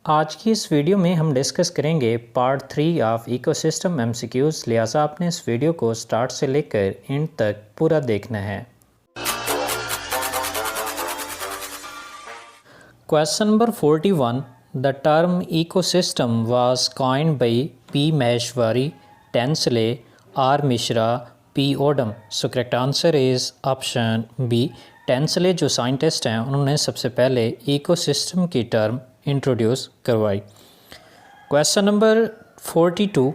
आज की इस वीडियो में हम डिस्कस करेंगे पार्ट 3 ऑफ इकोसिस्टम एमसीक्यूज़। लिहाजा आपने इस वीडियो को स्टार्ट से लेकर एंड तक पूरा देखना है। Question number 41, the term ecosystem was coined by P Maheshwari, Tansley, R Mishra, P Odum. So correct answer is option B. Tansley जो साइंटिस्ट हैं उन्होंने सबसे पहले इकोसिस्टम की टर्म इंट्रोड्यूस करवाई। Question number 42,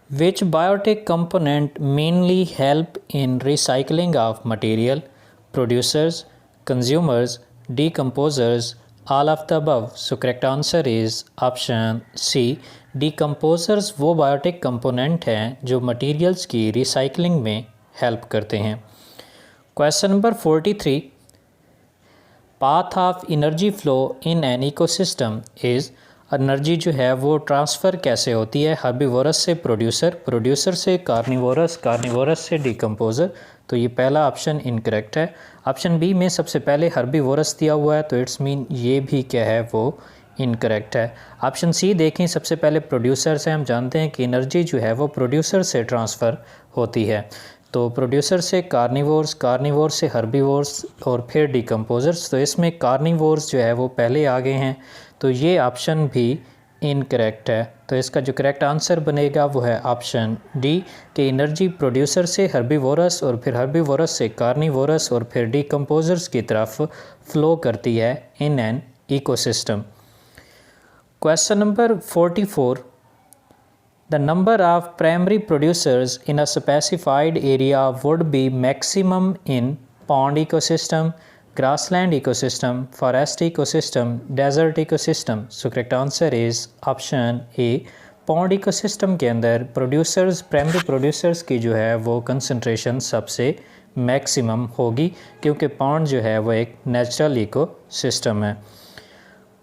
which biotic component mainly help in recycling of material, producers, consumers, decomposers, all of the above। So correct answer is option C. Decomposers वो biotic component हैं जो materials की recycling में help करते हैं। Question number 43, path of energy flow in an ecosystem is. Energy जो है वो ट्रांसफ़र कैसे होती है, हर्बीवोरस से प्रोड्यूसर, प्रोड्यूसर से कार्निवोरस, कार्निवोरस से डिकम्पोज़र। तो ये पहला ऑप्शन इनकरेक्ट है। ऑप्शन बी में सबसे पहले हर्बीवोरस दिया हुआ है, तो इट्स मीन ये भी क्या है वो इनकरेक्ट है। ऑप्शन सी देखें, सबसे पहले प्रोड्यूसर से, हम जानते हैं कि एनर्जी जो है वो प्रोड्यूसर से ट्रांसफ़र होती है। तो प्रोड्यूसर से कार्निवोर्स, कार्निवोर्स से हर्बीवोर्स और फिर डिकम्पोजर्स। तो इसमें कार्निवोर्स जो है वो पहले आ गए हैं, तो ये ऑप्शन भी इनकरेक्ट है। तो इसका जो करेक्ट आंसर बनेगा वो है ऑप्शन डी कि एनर्जी प्रोड्यूसर से हर्बीवोरस और फिर हर्बीवोरस से कार्निवोरस और फिर डिकम्पोजर्स की तरफ फ्लो करती है in an ecosystem. Question number 44, the number of primary producers in a specified area would be maximum in pond ecosystem, grassland ecosystem, forest ecosystem, desert ecosystem। So correct answer is option A। Pond ecosystem के अंदर producers, primary producers की जो है वो concentration सबसे maximum होगी, क्योंकि pond जो है वो एक नेचुरल इकोसिस्टम है।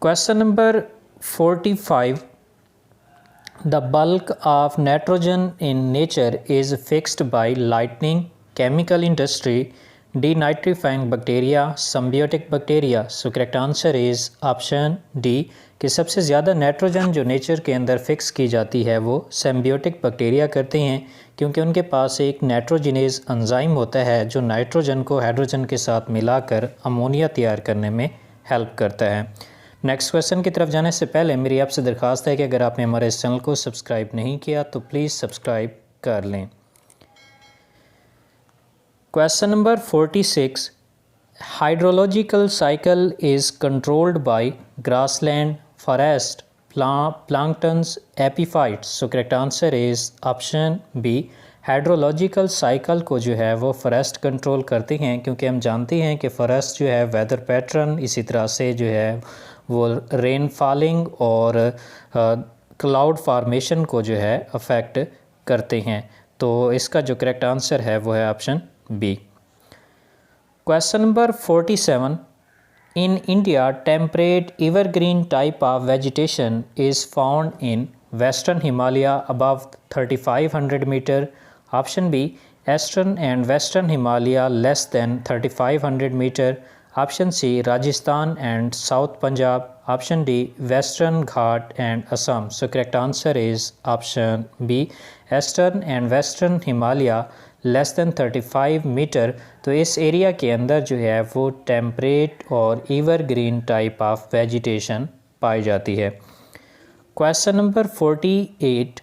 Question number 45, the bulk of nitrogen in nature is fixed by lightning, chemical industry, denitrifying bacteria, symbiotic bacteria। So correct answer is option D कि सबसे ज़्यादा नाइट्रोजन जो नेचर के अंदर फिक्स की जाती है वो सिम्बियोटिक बैक्टीरिया करते हैं, क्योंकि उनके पास एक नाइट्रोजिनेज एंजाइम होता है जो नाइट्रोजन को हाइड्रोजन के साथ मिलाकर अमोनिया तैयार करने में हेल्प करता है। नेक्स्ट क्वेश्चन की तरफ जाने से पहले मेरी आपसे दरख्वास्त है कि अगर आपने हमारे इस चैनल को सब्सक्राइब नहीं किया तो प्लीज़ सब्सक्राइब कर लें। Question number 46, hydrological cycle is controlled by grassland, forest, planktons, epiphytes. So correct answer is option B. Hydrological cycle को जो है वो फॉरेस्ट कंट्रोल करते हैं, क्योंकि हम जानते हैं कि फॉरेस्ट जो है वेदर पैटर्न, इसी तरह से जो है वो रेन फॉलिंग और क्लाउड फार्मेशन को जो है अफेक्ट करते हैं। तो इसका जो करेक्ट आंसर है वो है option B. Question number 47, in India temperate evergreen type of vegetation is found in western Himalaya above 3500 metre. Option B, eastern and western Himalaya less than 3500 metre. Option C, Rajasthan and south Punjab. Option D, western Ghat and Assam. So correct answer is option B, eastern and western Himalaya less than 35 metre. तो इस area के अंदर जो है वो temperate और evergreen type of vegetation पाई जाती है। Question number 48,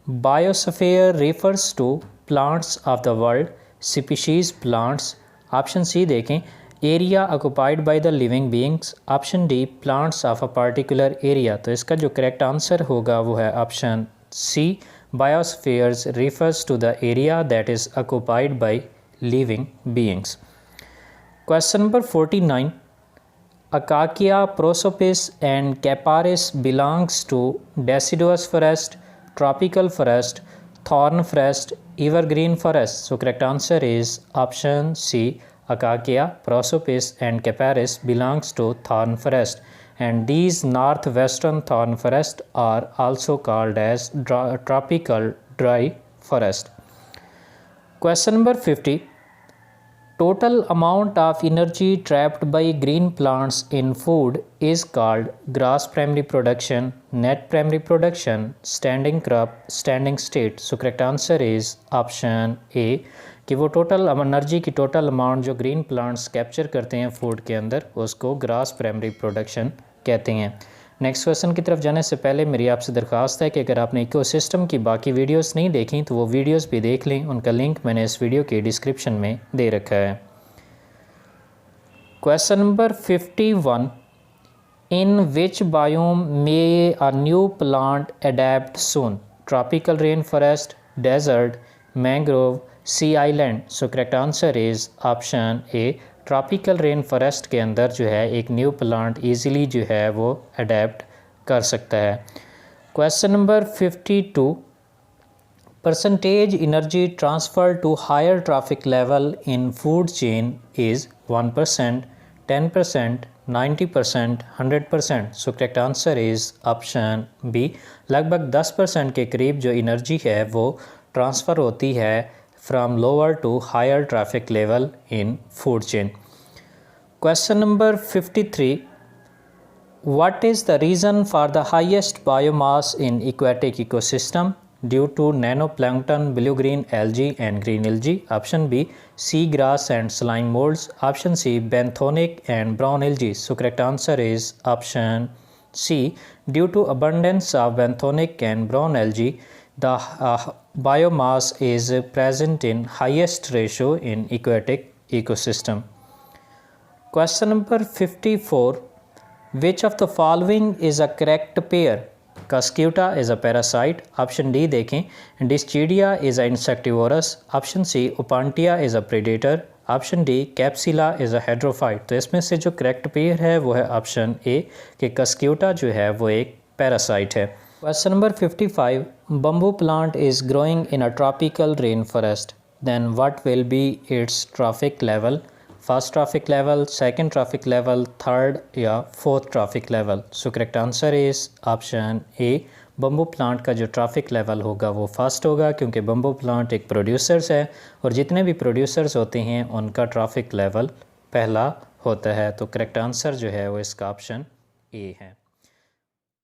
biosphere refers to plants of the world, species plants. Option C देखें, area occupied by the living beings. Option D, plants of a particular area. तो इसका जो correct answer होगा वो है option C, biospheres refers to the area that is occupied by living beings. Question number 49, acacia prosopis and capparis belongs to deciduous forest, tropical forest, thorn forest, evergreen forest. So correct answer is option C, Acacia, Prosopis and Capparis belongs to thorn forest, and these northwestern thorn forest are also called as tropical dry forest। Question number 50, total amount of energy trapped by green plants in food is called gross primary production, net primary production, standing crop, standing state. So correct answer is option A कि वो total energy की total amount जो green plants capture करते हैं food के अंदर उसको grass primary production कहते हैं। नेक्स्ट क्वेश्चन की तरफ जाने से पहले मेरी आपसे दरख्वास्त है कि अगर आपने इकोसिस्टम की बाकी वीडियोस नहीं देखी तो वो वीडियोस भी देख लें, उनका लिंक मैंने इस वीडियो के डिस्क्रिप्शन में दे रखा है। Question number 51, in which biome may a new plant adapt soon? Tropical rain forest, desert, mangrove, sea island. So correct answer is option A, tropical rain forest के अंदर जो है एक न्यू प्लांट ईज़िली जो है वो अडेप्ट कर सकता है। Question number 52, percentage energy transfer to higher trophic level in food chain is 1%, 10%, 90%, 100%। So correct answer is option B, लगभग 10% के करीब जो एनर्जी है वो ट्रांसफ़र होती है from lower to higher trophic level in food chain. Question number 53, what is the reason for the highest biomass in aquatic ecosystem? Due to nanoplankton, blue-green algae and green algae. Option B, seagrass and slime molds. Option C, benthonic and brown algae. So correct answer is option C. Due to abundance of benthonic and brown algae, the biomass is present in highest ratio in aquatic ecosystem. Question number 54, which of the following is a correct pair? Cuscuta is a parasite. Option D देखें, Dischidia is a insectivorous. Option C, Opuntia is a predator. Option D, Capsula is a hydrophyte. तो इसमें से जो correct pair है वो है option A कि Cuscuta जो है वो एक पैरासाइट है। Question number 55, bamboo plant is growing in a tropical rainforest. Then what will be its trophic level? First trophic level, second trophic level, third या fourth trophic level. So correct answer is option A, bamboo plant का जो trophic level होगा वो first होगा क्योंकि bamboo plant एक producers है और जितने भी प्रोड्यूसर्स होते हैं उनका ट्रॉफिक लेवल पहला होता है। तो करेक्ट आंसर जो है वो इसका ऑप्शन ए है।